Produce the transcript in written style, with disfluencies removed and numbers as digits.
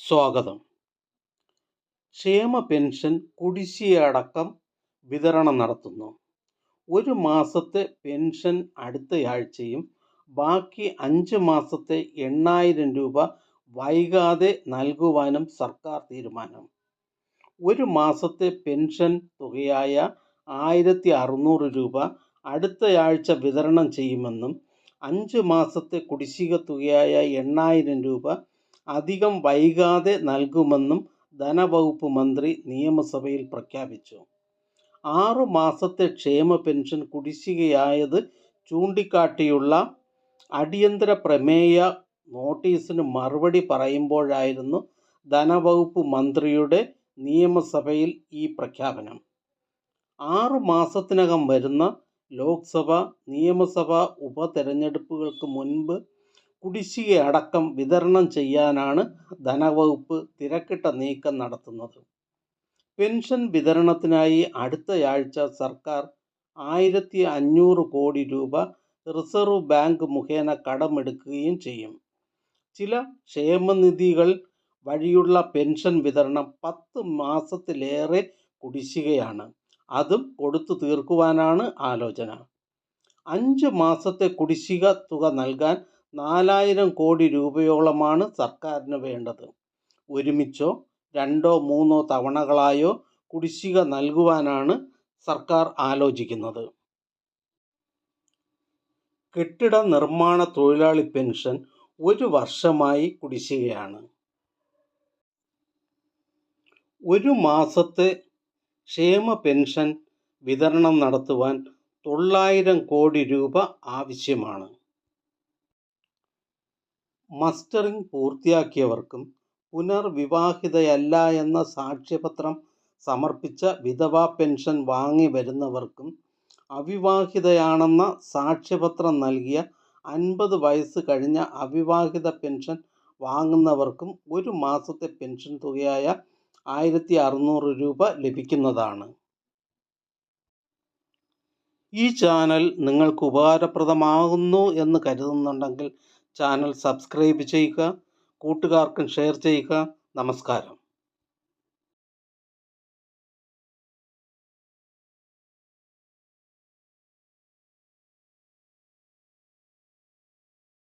സ്വാഗതം. ക്ഷേമ പെൻഷൻ കുടിശ്ശികയടക്കം വിതരണം നടത്തുന്നു. ഒരു മാസത്തെ പെൻഷൻ അടുത്തയാഴ്ചയും ബാക്കി 5 മാസത്തെ 8,000 രൂപ വൈകാതെ നൽകുവാനും സർക്കാർ തീരുമാനം. ഒരു മാസത്തെ പെൻഷൻ തുകയായ 1,600 രൂപ അടുത്തയാഴ്ച വിതരണം ചെയ്യുമെന്നും 5 മാസത്തെ കുടിശ്ശിക തുകയായ 8,000 രൂപ അധികം വൈകാതെ നൽകുമെന്നും ധനവകുപ്പ് മന്ത്രി നിയമസഭയിൽ പ്രഖ്യാപിച്ചു. 6 മാസത്തെ ക്ഷേമ പെൻഷൻ കുടിശ്ശികയായത് ചൂണ്ടിക്കാട്ടിയുള്ള അടിയന്തര പ്രമേയ നോട്ടീസിന് മറുപടി പറയുമ്പോഴായിരുന്നു ധനവകുപ്പ് മന്ത്രിയുടെ നിയമസഭയിൽ ഈ പ്രഖ്യാപനം. 6 മാസത്തിനകം വരുന്ന ലോക്സഭ, നിയമസഭാ ഉപതെരഞ്ഞെടുപ്പുകൾക്ക് മുൻപ് കുടിശ്ശികയടക്കം വിതരണം ചെയ്യാനാണ് ധനവകുപ്പ് തിരക്കിട്ട നീക്കം നടത്തുന്നത്. പെൻഷൻ വിതരണത്തിനായി അടുത്തയാഴ്ച സർക്കാർ 1,500 കോടി രൂപ റിസർവ് ബാങ്ക് മുഖേന കടമെടുക്കുകയും ചെയ്യും. ചില ക്ഷേമനിധികൾ വഴിയുള്ള പെൻഷൻ വിതരണം 10 മാസത്തിലേറെ കുടിശ്ശികയാണ്. അതും കൊടുത്തു തീർക്കുവാനാണ് ആലോചന. 5 മാസത്തെ കുടിശ്ശിക തുക നൽകാൻ 4,000 കോടി രൂപയോളമാണ് സർക്കാരിന് വേണ്ടത്. ഒരുമിച്ചോ 2-3 തവണകളായോ കുടിശ്ശിക നൽകുവാനാണ് സർക്കാർ ആലോചിക്കുന്നത്. കെട്ടിട നിർമ്മാണ തൊഴിലാളി പെൻഷൻ 1 വർഷമായി കുടിശ്ശികയാണ്. ഒരു മാസത്തെ ക്ഷേമ പെൻഷൻ വിതരണം നടത്തുവാൻ 900 കോടി രൂപ ആവശ്യമാണ്. മസ്റ്ററിംഗ് പൂർത്തിയാക്കിയവർക്കും പുനർവിവാഹിതയല്ല എന്ന സാക്ഷ്യപത്രം സമർപ്പിച്ച വിധവാ പെൻഷൻ വാങ്ങി വരുന്നവർക്കും അവിവാഹിതയാണെന്ന സാക്ഷ്യപത്രം നൽകിയ 50 വയസ്സ് കഴിഞ്ഞ അവിവാഹിത പെൻഷൻ വാങ്ങുന്നവർക്കും ഒരു മാസത്തെ പെൻഷൻ തുകയായ 1,600 രൂപ ലഭിക്കുന്നതാണ്. ഈ ചാനൽ നിങ്ങൾക്ക് ഉപകാരപ്രദമാകുന്നു എന്ന് കരുതുന്നുണ്ടെങ്കിൽ ചാനൽ സബ്സ്ക്രൈബ് ചെയ്യുക, കൂട്ടുകാർക്കും ഷെയർ ചെയ്യുക. നമസ്കാരം.